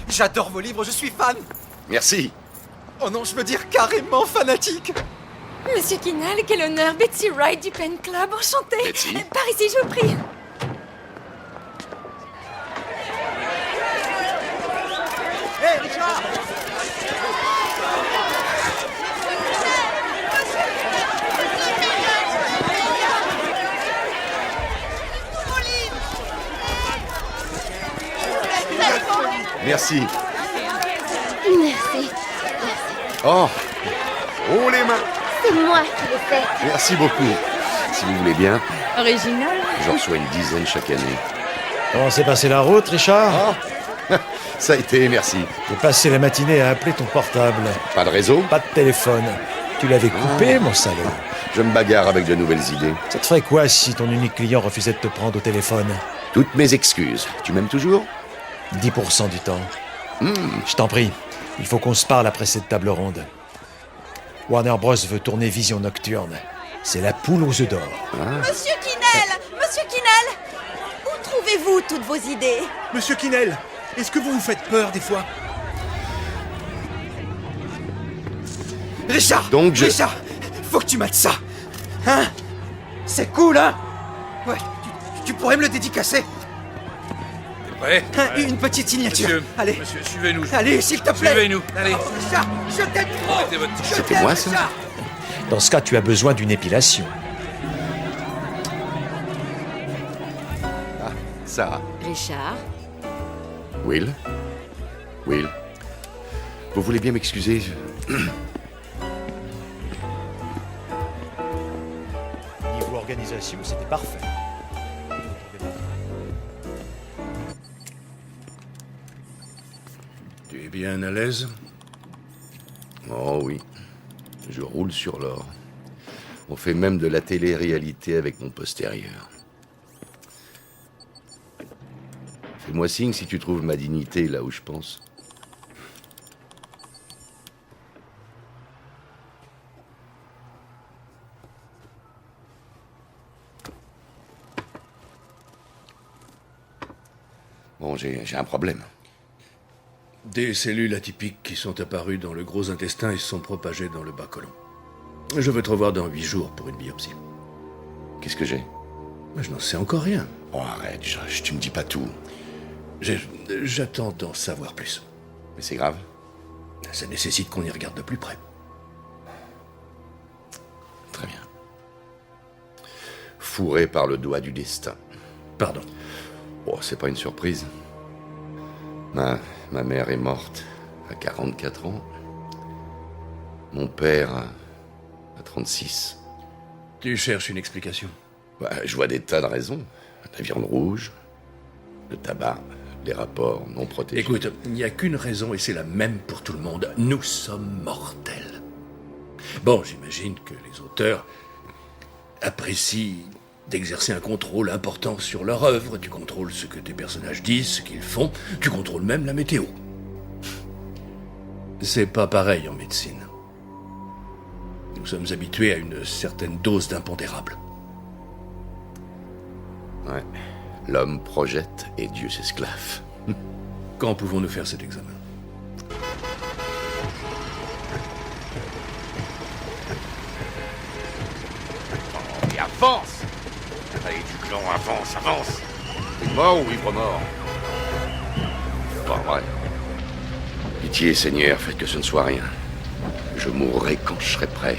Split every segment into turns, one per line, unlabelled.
J'adore vos livres, je suis fan.
Merci.
Oh non, je veux dire carrément fanatique.
Monsieur Kinnell, quel honneur. Betsy Wright du Pen Club, enchantée.
Betsy.
Par ici, je vous prie.
Hé, Richard!
Merci.
Merci.
Oh. Oh, les mains.
C'est moi qui l'ai fait.
Merci beaucoup. Si vous voulez bien,
Original.
j'en reçois une dizaine chaque année.
Comment s'est passée la route, Richard?
Ça a été, merci.
J'ai passé la matinée à appeler ton portable.
Pas de réseau?
Pas de téléphone. Tu l'avais coupé, mon salaud.
Je me bagarre avec de nouvelles idées.
Ça te ferait quoi si ton unique client refusait de te prendre au téléphone?
Toutes mes excuses. Tu m'aimes toujours?
10% du temps. Je t'en prie, il faut qu'on se parle après cette table ronde. Warner Bros veut tourner Vision Nocturne. C'est la poule aux œufs d'or.
Monsieur Kinnell! Monsieur Kinnell! Où trouvez-vous toutes vos idées?
Monsieur Kinnell, est-ce que vous vous faites peur des fois? Richard!
Donc je-
Richard! Faut que tu mates ça! Hein? C'est cool, hein? Ouais, tu pourrais me le dédicacer?
Ouais.
Hein, une petite signature.
Monsieur,
Allez,
monsieur, suivez-nous.
allez, s'il te plaît!
Suivez-nous, allez.
Oh, Richard, je t'aime trop!
Mettez votre t-shirt.
Je
C'était
t'aime,
moi, ça?
Richard.
Dans ce cas, tu as besoin d'une épilation.
Sarah.
Richard.
Will? Will? Vous voulez bien m'excuser?
Niveau organisation, c'était parfait.
Tu es bien à l'aise?
Oh oui. Je roule sur l'or. On fait même de la télé-réalité avec mon postérieur. Fais-moi signe si tu trouves ma dignité là où je pense. Bon, j'ai un problème.
Des cellules atypiques qui sont apparues dans le gros intestin et se sont propagées dans le bas côlon. Je veux te revoir dans 8 jours pour une biopsie.
Qu'est-ce que j'ai?
Mais je n'en sais encore rien.
Oh, arrête, tu me dis pas tout.
J'attends d'en savoir plus.
Mais c'est grave.
Ça nécessite qu'on y regarde de plus près.
Très bien. Fourré par le doigt du destin.
Pardon.
Oh, c'est pas une surprise. Ma mère est morte à 44 ans. Mon père à 36.
Tu cherches une explication?
Bah, je vois des tas de raisons. La viande rouge, le tabac, les rapports non protégés.
Écoute, il n'y a qu'une raison et c'est la même pour tout le monde. Nous sommes mortels. Bon, j'imagine que les auteurs apprécient d'exercer un contrôle important sur leur œuvre. Tu contrôles ce que tes personnages disent, ce qu'ils font. Tu contrôles même la météo. C'est pas pareil en médecine. Nous sommes habitués à une certaine dose d'impondérable.
Ouais. L'homme projette et Dieu s'esclave.
Quand pouvons-nous faire cet examen?
Et avance! Allez, du clan, avance! T'es mort ou ivre-mort? C'est pas vrai. Pitié, Seigneur, faites que ce ne soit rien. Je mourrai quand je serai prêt.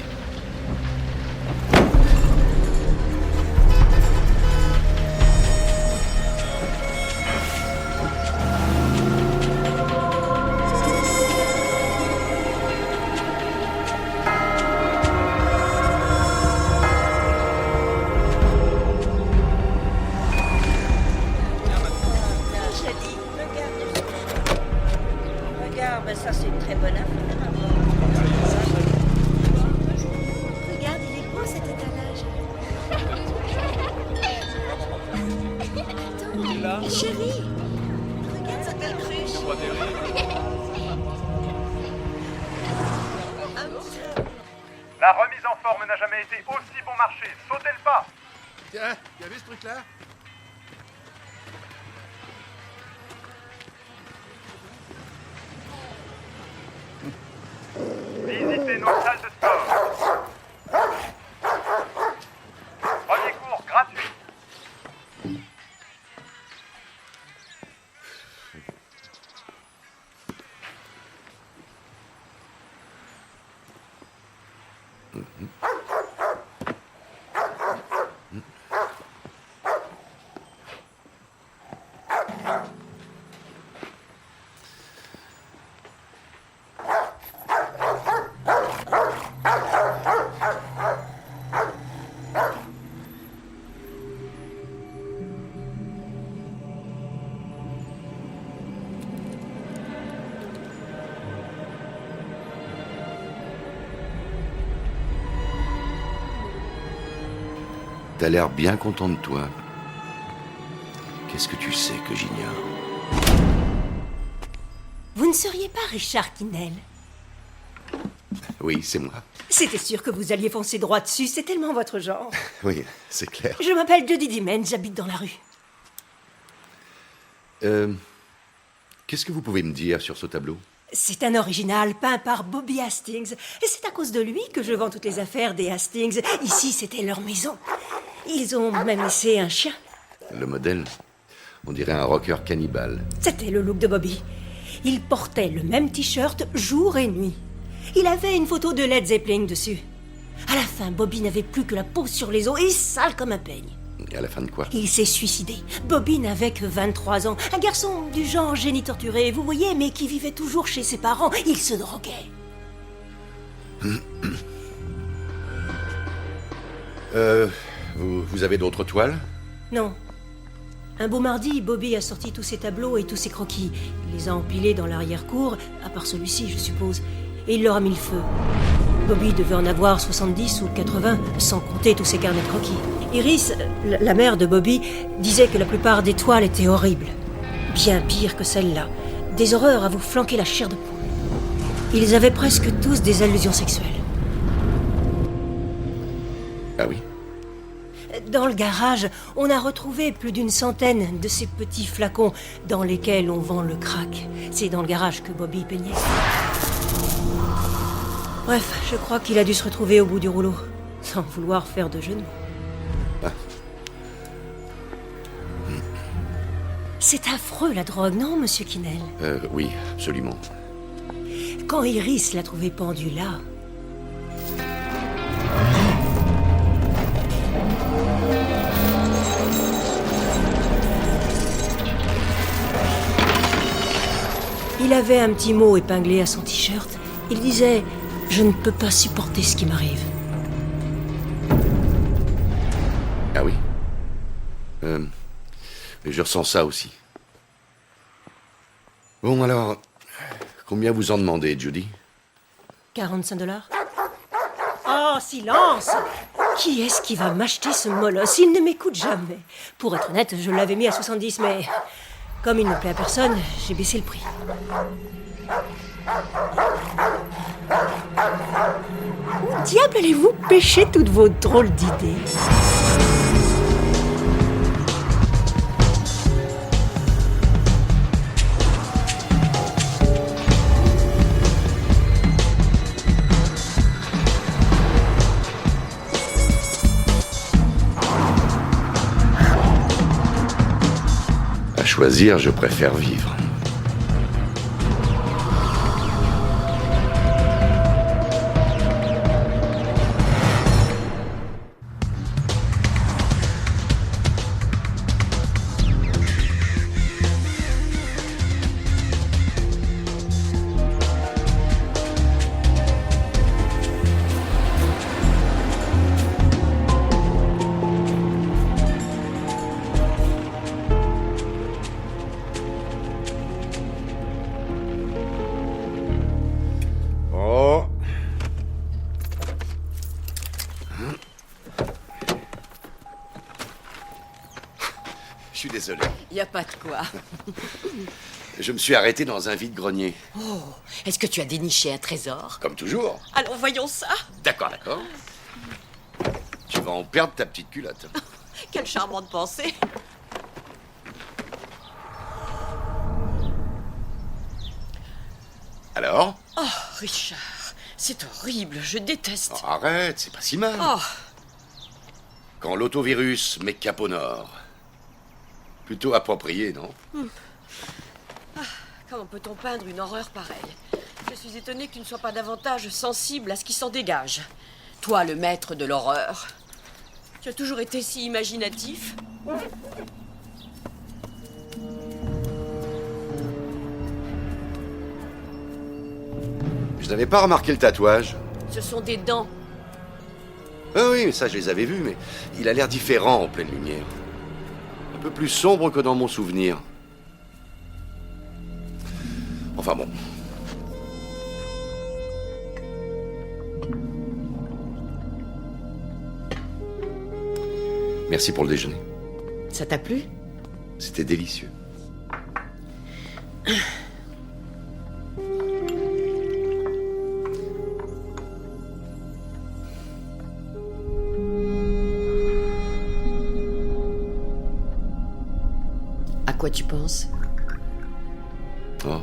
Regarde, ça c'est une très bonne affaire. Regarde, il est beau cet étalage. Attends, chérie, regarde cette belle cruche.
La remise en forme n'a jamais été aussi bon marché. Sautez le pas.
Tiens, il y avait ce truc-là?
Visitez nos salles de sport. Premier cours gratuit.
T'as l'air bien content de toi. Qu'est-ce que tu sais que j'ignore?
Vous ne seriez pas Richard Kinnell?
Oui, c'est moi.
C'était sûr que vous alliez foncer droit dessus, c'est tellement votre genre.
Oui, c'est clair.
Je m'appelle Jodie Dimon, j'habite dans la rue.
Qu'est-ce que vous pouvez me dire sur ce tableau?
C'est un original peint par Bobby Hastings. Et c'est à cause de lui que je vends toutes les affaires des Hastings. Ici, c'était leur maison. Ils ont même laissé un chien.
Le modèle? On dirait un rocker cannibale.
C'était le look de Bobby. Il portait le même t-shirt jour et nuit. Il avait une photo de Led Zeppelin dessus. À la fin, Bobby n'avait plus que la peau sur les os et sale comme un peigne.
Et à la fin de quoi?
Il s'est suicidé. Bobby n'avait que 23 ans. Un garçon du genre génie torturé, vous voyez, mais qui vivait toujours chez ses parents. Il se droguait.
Vous avez d'autres toiles?
Non. Un beau mardi, Bobby a sorti tous ses tableaux et tous ses croquis. Il les a empilés dans l'arrière-cour, à part celui-ci, je suppose. Et il leur a mis le feu. Bobby devait en avoir 70 ou 80, sans compter tous ses carnets de croquis. Iris, la mère de Bobby, disait que la plupart des toiles étaient horribles. Bien pire que celle-là. Des horreurs à vous flanquer la chair de poule. Ils avaient presque tous des allusions sexuelles.
Ah oui?
Dans le garage, on a retrouvé plus d'une centaine de ces petits flacons dans lesquels on vend le crack. C'est dans le garage que Bobby peignait. Bref, je crois qu'il a dû se retrouver au bout du rouleau, sans vouloir faire de jeu de mots.
Ah.
C'est affreux, la drogue, non, monsieur Kinnell?
Oui, absolument.
Quand Iris l'a trouvé pendu là... Il avait un petit mot épinglé à son t-shirt. Il disait « Je ne peux pas supporter ce qui m'arrive ».
Ah oui je ressens ça aussi. Bon, alors, combien vous en demandez, Judy?
45 $. Oh, silence! Qui est-ce qui va m'acheter ce molosse? Il ne m'écoute jamais. Pour être honnête, je l'avais mis à 70, mais comme il ne plaît à personne, j'ai baissé le prix. Où diable allez-vous pêcher toutes vos drôles d'idées?
À choisir, je préfère vivre. Je suis désolé.
Y a pas de quoi.
Je me suis arrêté dans un vide-grenier.
Oh, est-ce que tu as déniché un trésor?
Comme toujours.
Alors voyons ça.
D'accord. Tu vas en perdre ta petite culotte.
Quelle charmante pensée.
Alors?
Oh, Richard, c'est horrible, je déteste.
Oh, arrête, c'est pas si mal.
Oh,
Quand l'autovirus met cap au nord. Plutôt approprié, non?
comment peut-on peindre une horreur pareille? Je suis étonnée que tu ne sois pas davantage sensible à ce qui s'en dégage. Toi, le maître de l'horreur. Tu as toujours été si imaginatif.
Je n'avais pas remarqué le tatouage.
Ce sont des dents.
Ah oui, mais ça, je les avais vus, mais il a l'air différent en pleine lumière. Un peu plus sombre que dans mon souvenir. Enfin bon. Merci pour le déjeuner.
Ça t'a plu?
C'était délicieux.
À quoi tu penses?
Oh.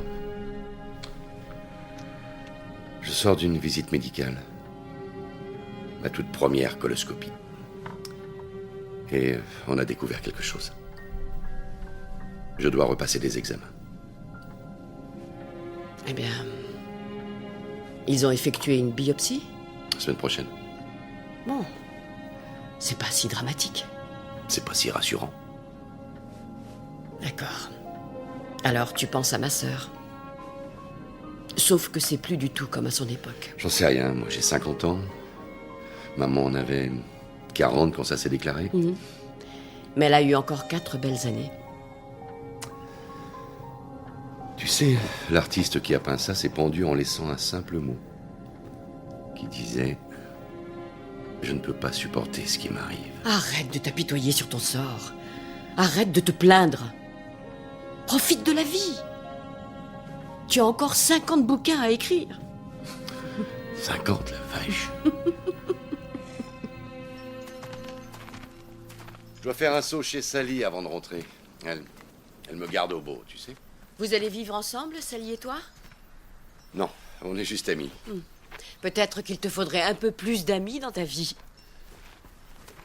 Je sors d'une visite médicale. Ma toute première coloscopie. Et on a découvert quelque chose. Je dois repasser des examens.
Eh bien... Ils ont effectué une biopsie?
La semaine prochaine.
Bon. C'est pas si dramatique.
C'est pas si rassurant.
D'accord. Alors tu penses à ma sœur. Sauf que c'est plus du tout comme à son époque.
J'en sais rien, moi j'ai 50 ans. Maman en avait 40 quand ça s'est déclaré.
Mais elle a eu encore 4 belles années.
Tu sais, l'artiste qui a peint ça s'est pendu en laissant un simple mot. Qui disait... Je ne peux pas supporter ce qui m'arrive.
Arrête de t'apitoyer sur ton sort. Arrête de te plaindre. Profite de la vie. Tu as encore 50 bouquins à écrire.
50, la vache. Je dois faire un saut chez Sally avant de rentrer. Elle me garde au beau, tu sais.
Vous allez vivre ensemble, Sally et toi?
Non, on est juste amis.
Peut-être qu'il te faudrait un peu plus d'amis dans ta vie.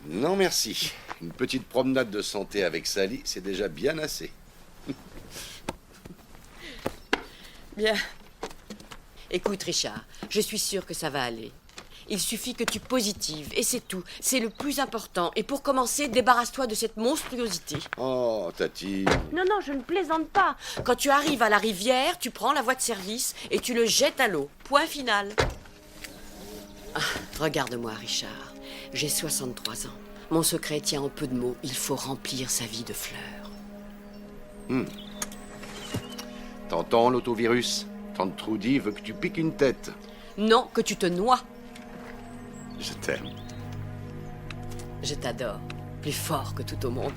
Non, merci. Une petite promenade de santé avec Sally, c'est déjà bien assez.
Bien. Écoute, Richard, je suis sûre que ça va aller. Il suffit que tu positives, et c'est tout. C'est le plus important. Et pour commencer, débarrasse-toi de cette monstruosité.
Oh, Tati.
Non, non, je ne plaisante pas. Quand tu arrives à la rivière, tu prends la voie de service et tu le jettes à l'eau. Point final. Ah, regarde-moi, Richard. J'ai 63 ans. Mon secret tient en peu de mots. Il faut remplir sa vie de fleurs.
T'entends l'autovirus? Tante Trudy veut que tu piques une tête.
Non, que tu te noies.
Je t'aime.
Je t'adore. Plus fort que tout au monde.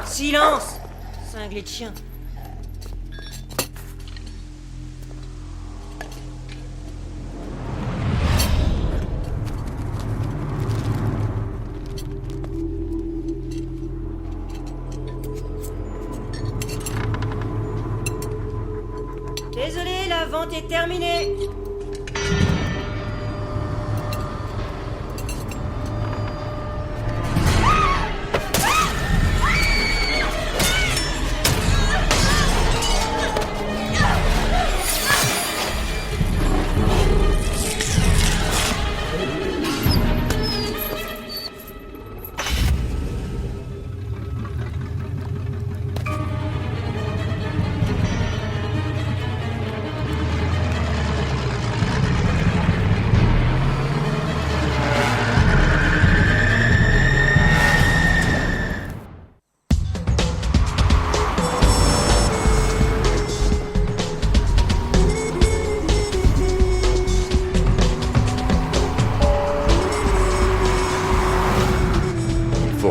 Silence! Cinglé de chien. Désolé, la vente est terminée.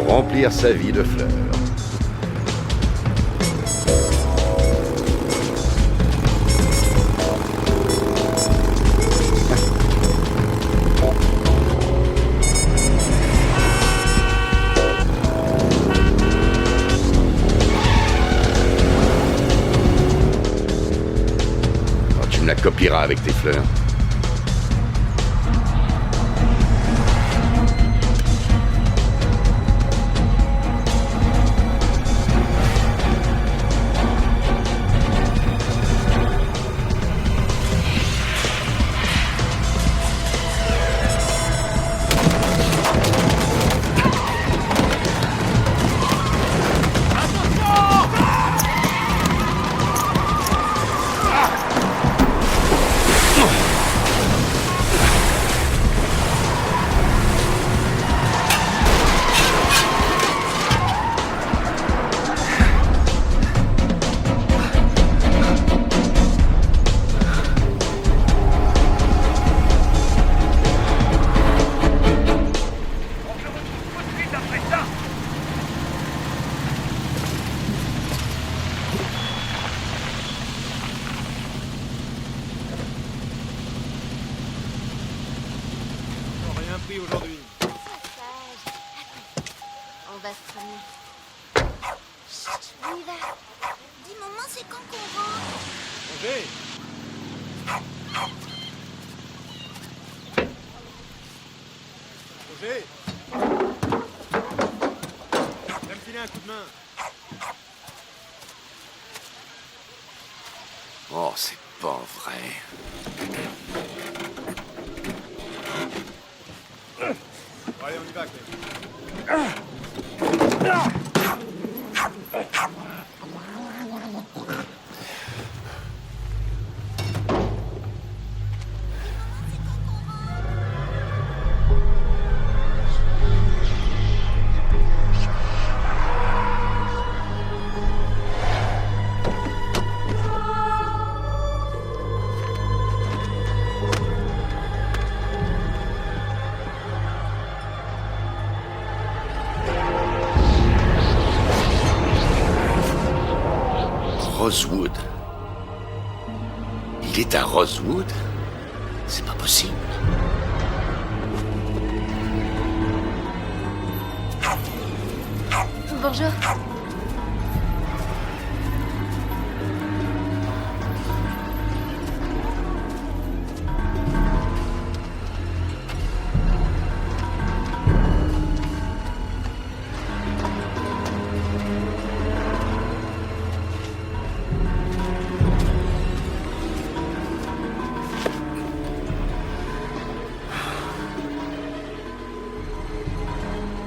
Remplir sa vie de fleurs. Oh, tu me la copieras avec tes fleurs.
Pris aujourd'hui.
On va se promener. Chut, on y va. Dis, maman, c'est quand qu'on rentre?
Roger. Roger. Viens me filer un coup de main.
Oh, c'est pas vrai.
Allez, on y va, Clem.
Rosewood. Il est à Rosewood? C'est pas possible.
Bonjour.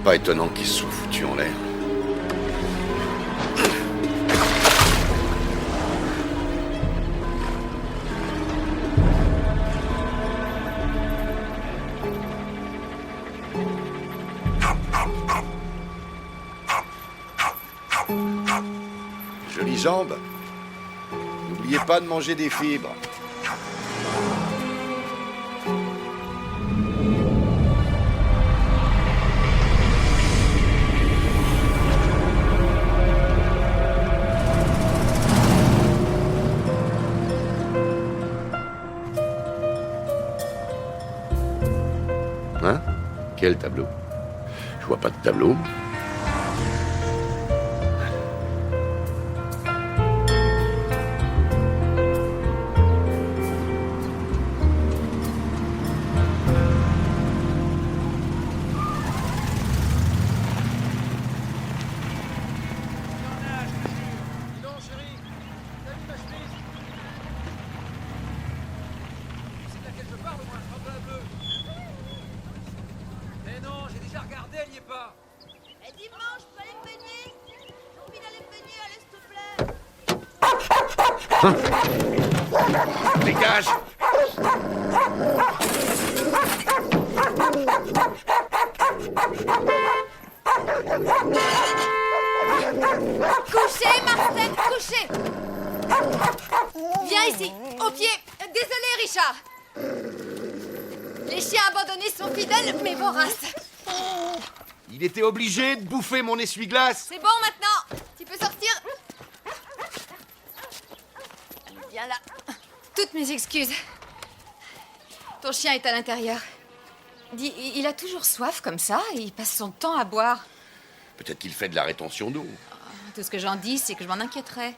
Pas étonnant qu'il se soit foutu en l'air. Jolies jambes. N'oubliez pas de manger des fibres. Hein? Quel tableau? Je vois pas de tableau.
Et dimanche, je peux aller me baigner? J'ai envie d'aller me baigner, allez, s'il te plaît.
Dégage!
Couchez, Marston, couchez. Viens ici, au pied. Désolé, Richard. Les chiens abandonnés sont fidèles, mais voraces.
Il était obligé de bouffer mon essuie-glace.
C'est bon maintenant. Tu peux sortir. Allez, viens là. Toutes mes excuses. Ton chien est à l'intérieur. Dis, il a toujours soif comme ça? Il passe son temps à boire.
Peut-être qu'il fait de la rétention d'eau.
Tout ce que j'en dis, c'est que je m'en inquiéterais.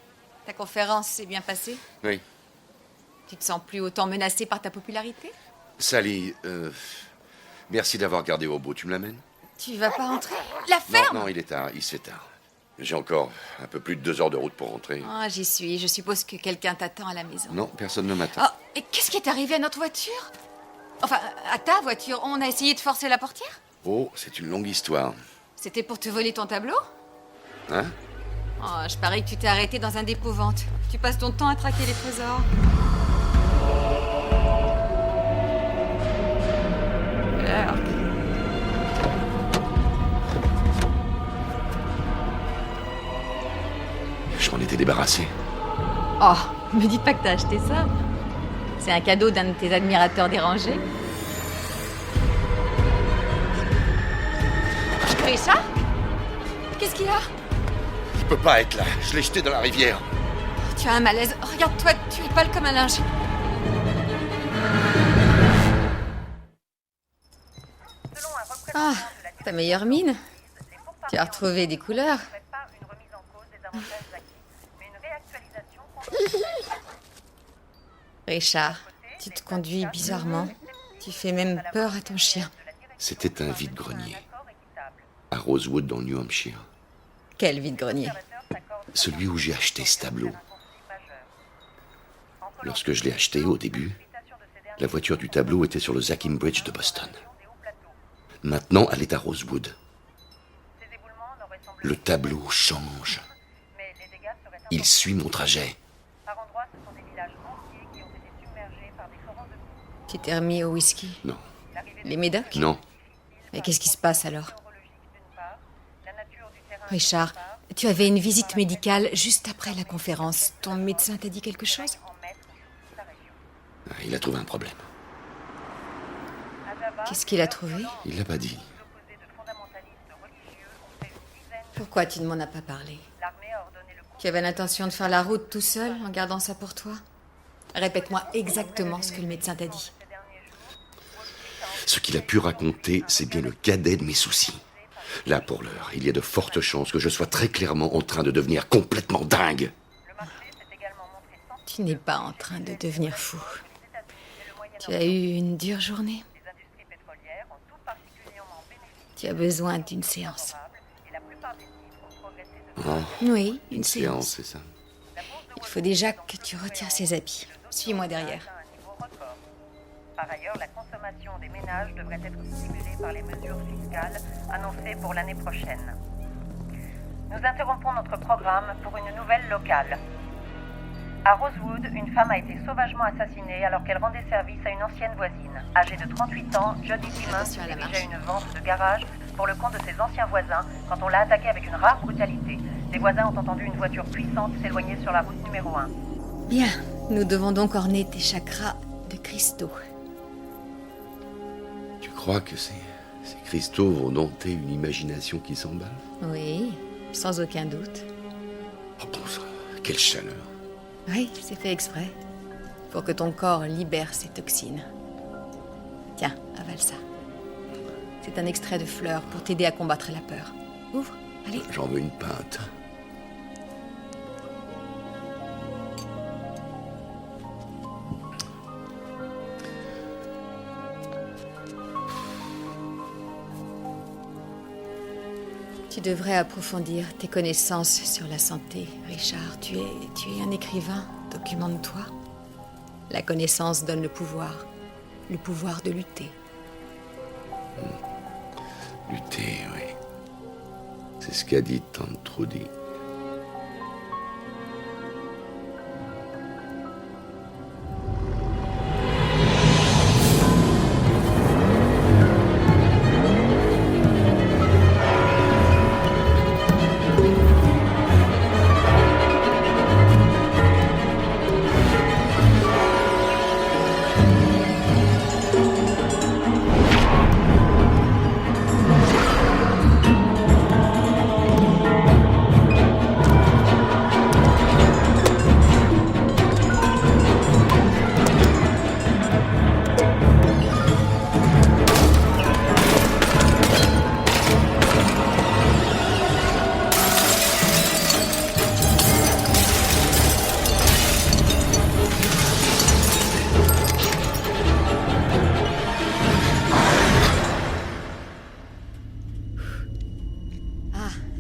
Ta conférence s'est bien passée?
Oui.
Tu te sens plus autant menacée par ta popularité?
Sally, merci d'avoir gardé au beau. Tu me l'amènes?
Tu vas pas entrer? La ferme?
Non, il est tard. Il se fait tard. J'ai encore un peu plus de 2 heures de route pour rentrer.
Ah, j'y suis. Je suppose que quelqu'un t'attend à la maison.
Non, personne ne m'attend.
Ah, et qu'est-ce qui est arrivé à notre voiture? Enfin, à ta voiture. On a essayé de forcer la portière?
Oh, c'est une longue histoire.
C'était pour te voler ton tableau?
Hein?
Oh, je parie que tu t'es arrêté dans un dépôt-vente. Tu passes ton temps à traquer les trésors. Alors,
Je m'en étais débarrassé.
oh, me dis pas que t'as acheté ça. C'est un cadeau d'un de tes admirateurs dérangés. Richard? Qu'est-ce qu'il y a?
Il peut pas être là. Je l'ai jeté dans la rivière.
Tu as un malaise. Regarde-toi, tu es pâle comme un linge. Ah, ta meilleure mine. Tu as retrouvé des couleurs. Richard, tu te conduis bizarrement. Tu fais même peur à ton chien.
C'était un vide-grenier. À Rosewood, dans le New Hampshire.
Quel vide-grenier.
Celui où j'ai acheté ce tableau. Lorsque je l'ai acheté, au début, la voiture du tableau était sur le Zachin Bridge de Boston. Maintenant, elle est à Rosewood. Le tableau change. Il suit mon trajet.
Tu t'es remis au whisky?
Non.
Les médocs?
Non.
Mais qu'est-ce qui se passe alors? Richard, tu avais une visite médicale juste après la conférence. Ton médecin t'a dit quelque chose?
Il a trouvé un problème.
Qu'est-ce qu'il a trouvé?
Il l'a pas dit.
Pourquoi tu ne m'en as pas parlé? Tu avais l'intention de faire la route tout seul en gardant ça pour toi? Répète-moi exactement ce que le médecin t'a dit.
Ce qu'il a pu raconter, c'est bien le cadet de mes soucis. Là, pour l'heure, il y a de fortes chances que je sois très clairement en train de devenir complètement dingue.
Tu n'es pas en train de devenir fou. Tu as eu une dure journée. Tu as besoin d'une séance.
Ah,
Oui, une
séance,
séance.
c'est ça.
Il faut déjà que tu retires ces habits. Suis-moi derrière.
Par ailleurs, la consommation des ménages devrait être stimulée par les mesures fiscales annoncées pour l'année prochaine. Nous interrompons notre programme pour une nouvelle locale. À Rosewood, une femme a été sauvagement assassinée alors qu'elle rendait service à une ancienne voisine. Âgée de 38 ans, Jodie Simmons dirigeait une vente de garage pour le compte de ses anciens voisins quand on l'a attaquée avec une rare brutalité. Les voisins ont entendu une voiture puissante s'éloigner sur la route numéro 1.
Bien, nous devons donc orner tes chakras de cristaux.
Tu crois que ces cristaux vont dompter une imagination qui s'emballe?
Oui, sans aucun doute.
Oh bon sang, quelle chaleur.
Oui, c'est fait exprès. Pour que ton corps libère ses toxines. Tiens, avale ça. C'est un extrait de fleurs pour t'aider à combattre la peur. Ouvre, allez.
J'en veux une pinte.
Tu devrais approfondir tes connaissances sur la santé, Richard. Tu es un écrivain. Documente-toi. La connaissance donne le pouvoir de lutter.
Lutter, oui. C'est ce qu'a dit Tante Trudy.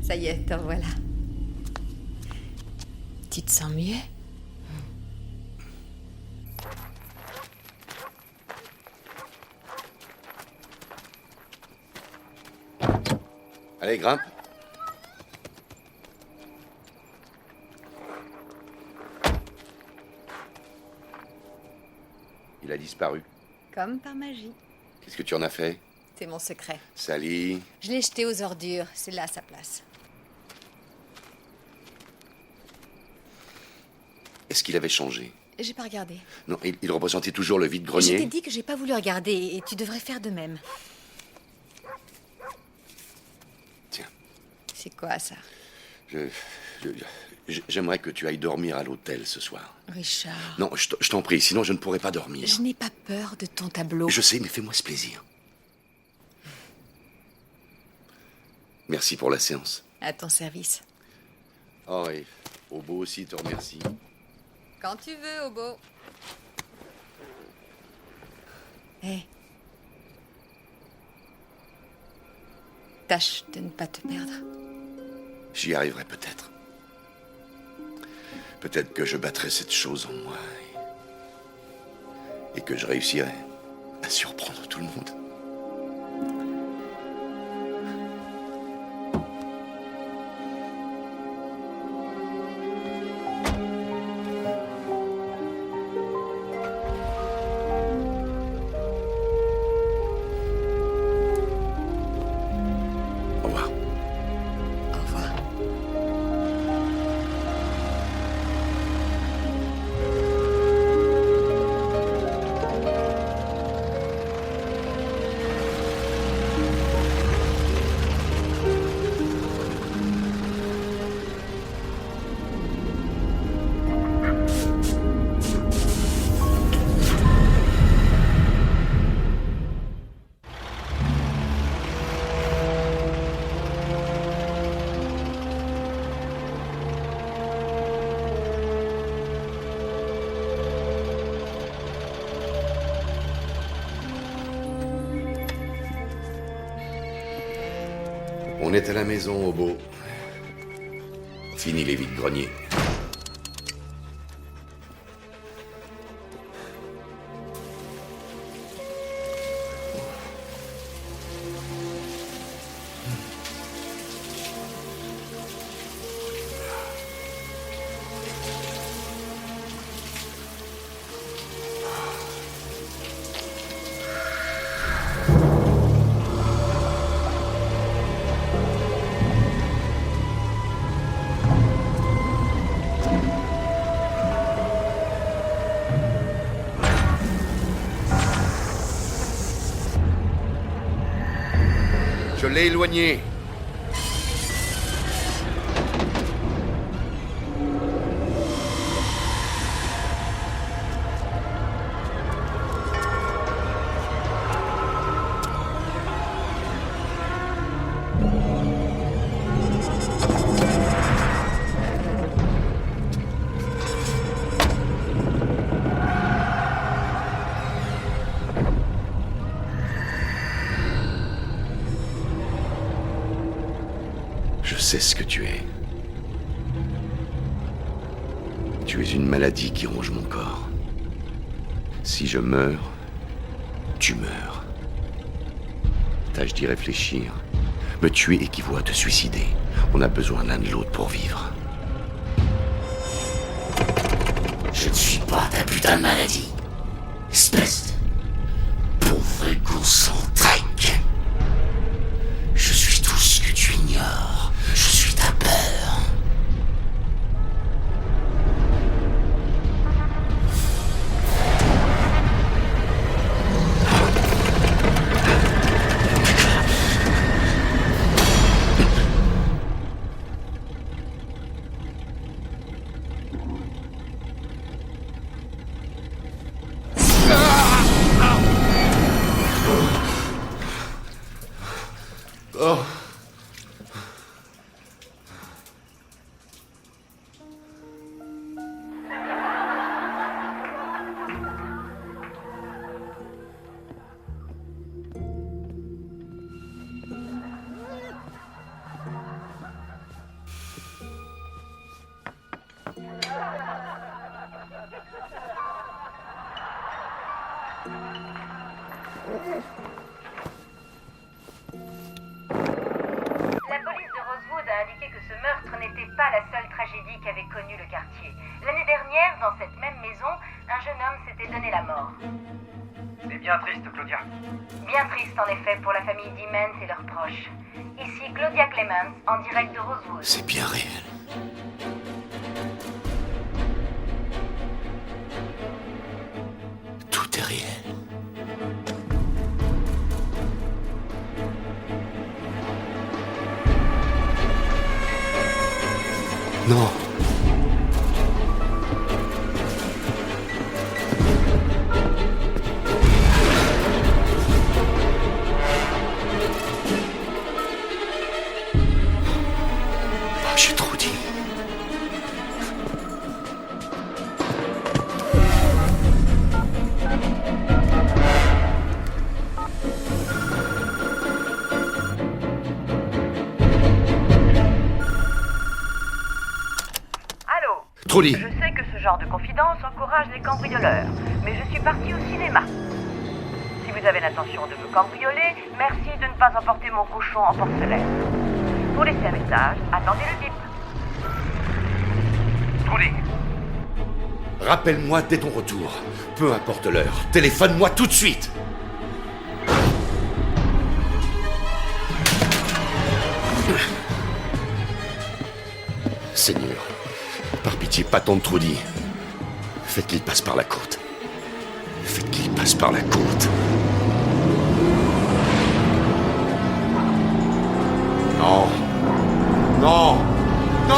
Ça y est, t'en voilà. Tu te sens mieux?
Allez, grimpe. Il a disparu.
Comme par magie.
Qu'est-ce que tu en as fait?
C'est mon secret.
Sally.
Je l'ai jeté aux ordures. C'est là sa place.
Est-ce qu'il avait changé?
J'ai pas regardé.
Non, il représentait toujours le
Je
vide-grenier.
t'ai dit que j'ai pas voulu regarder et tu devrais faire de même.
Tiens.
C'est quoi ça?
J'aimerais que tu ailles dormir à l'hôtel ce soir.
Richard.
Non, je t'en prie, sinon je ne pourrai pas dormir.
Je n'ai pas peur de ton tableau.
Je sais, mais fais-moi ce plaisir. Merci pour la séance.
À ton service.
Oh, et Obo aussi te remercie.
Quand tu veux, Obo. Hé. Tâche de ne pas te perdre.
J'y arriverai peut-être. Peut-être que je battrai cette chose en moi et que je réussirai à surprendre tout le monde. Au revoir.
Au revoir.
On est à la maison, Hobo. Fini les vides-greniers. Je l'ai éloigné. Je sais ce que tu es. Tu es une maladie qui ronge mon corps. Si je meurs, tu meurs. Tâche d'y réfléchir. Me tuer équivaut à te suicider. On a besoin l'un de l'autre pour vivre.
Je ne suis pas ta putain de maladie. Espèce de pauvre égocentrique. Je suis tout ce que tu ignores. Je suis ta peur.
Oh.
La police de Rosewood a indiqué que ce meurtre n'était pas la seule tragédie qu'avait connue le quartier. L'année dernière, dans cette même maison, un jeune homme s'était donné la mort.
C'est bien triste, Claudia.
Bien triste en effet pour la famille Dimens et leurs proches. Ici Claudia Clemens, en direct de Rosewood.
C'est bien réel.
Tout est réel.
Non. J'ai trop dit.
Allô?
Trudy.
Je sais que ce genre de confidence encourage les cambrioleurs, mais je suis partie au cinéma. Si vous avez l'intention de me cambrioler, merci de ne pas emporter mon cochon en porcelaine. Pour laisser un message, attendez le bip.
Trudy,
Rappelle-moi dès ton retour. Peu importe l'heure. Téléphone-moi tout de suite. Seigneur, par pitié, pas tant de Trudy. Faites qu'il passe par la côte. Faites qu'il passe par la côte. Non. Non. Non.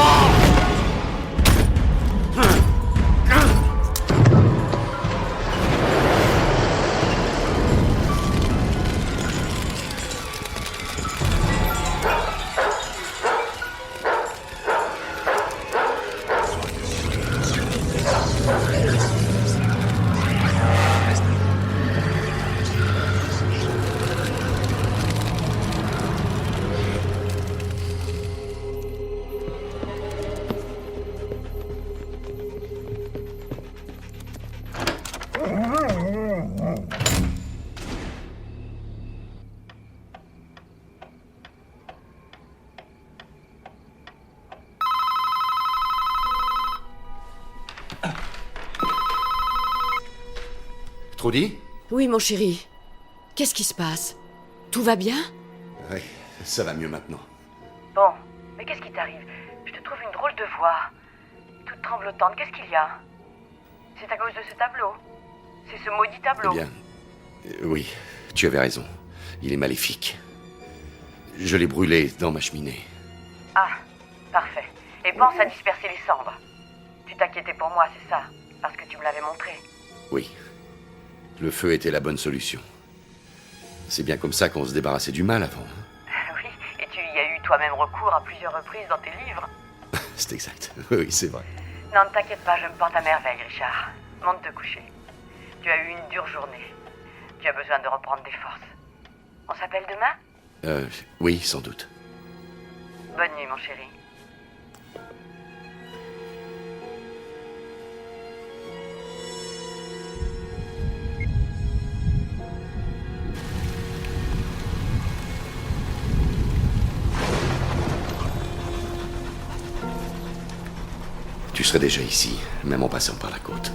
Trudy?
Oui, mon chéri. Qu'est-ce qui se passe? Tout va bien?
Oui, ça va mieux maintenant.
Bon, mais qu'est-ce qui t'arrive? Je te trouve une drôle de voix. Toute tremblotante, qu'est-ce qu'il y a? C'est à cause de ce tableau. C'est ce maudit tableau.
Eh bien, oui, tu avais raison. Il est maléfique. Je l'ai brûlé dans ma cheminée.
Ah, parfait. Et pense à disperser les cendres. Tu t'inquiétais pour moi, c'est ça? Parce que tu me l'avais montré.
Oui. Le feu était la bonne solution. C'est bien comme ça qu'on se débarrassait du mal avant.
Oui, et tu y as eu toi-même recours à plusieurs reprises dans tes livres.
C'est exact. Oui, c'est vrai.
Non, ne t'inquiète pas, je me porte à merveille, Richard. Monte te coucher. Tu as eu une dure journée. Tu as besoin de reprendre des forces. On s'appelle demain?
Oui, sans doute.
Bonne nuit, mon chéri.
Tu serais déjà ici, même en passant par la côte.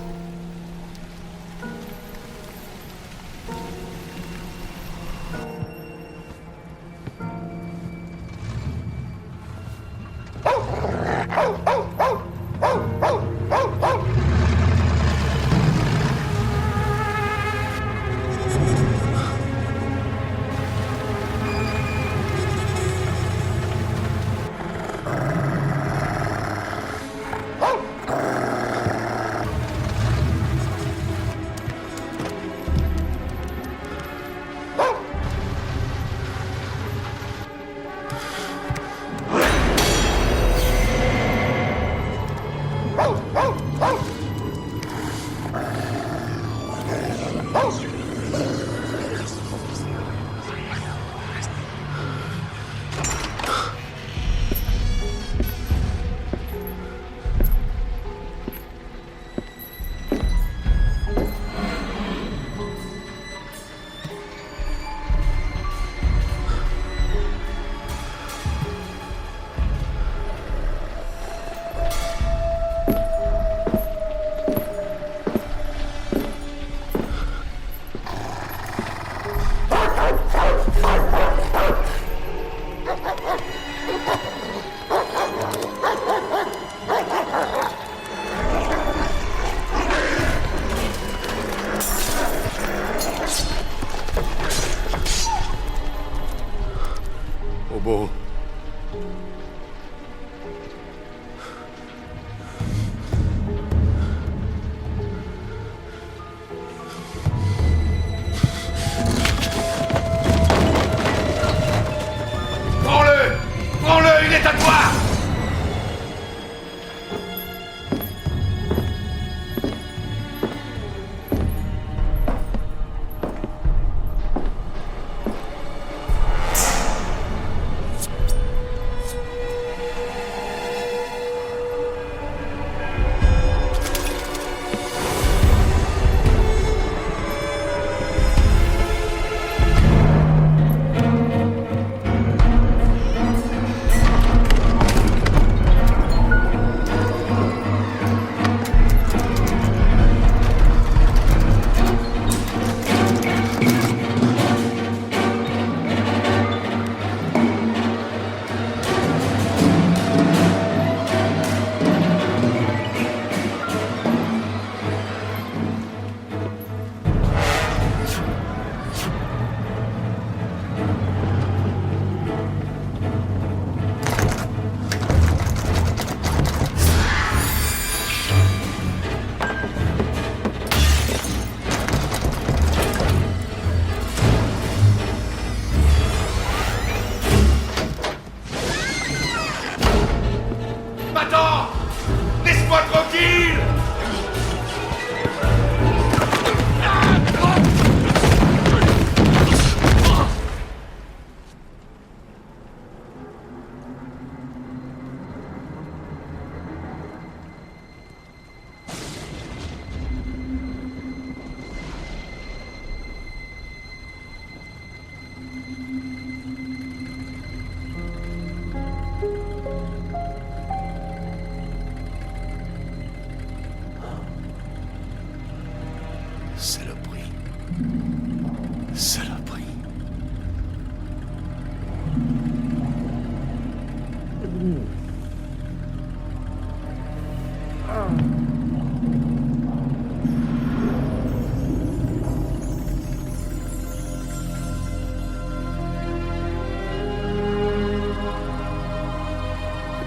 Saloperie.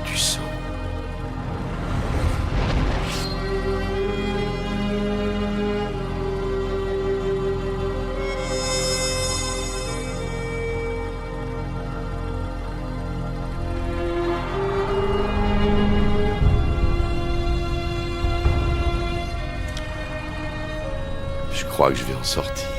Du sang. Je crois que je vais en sortir.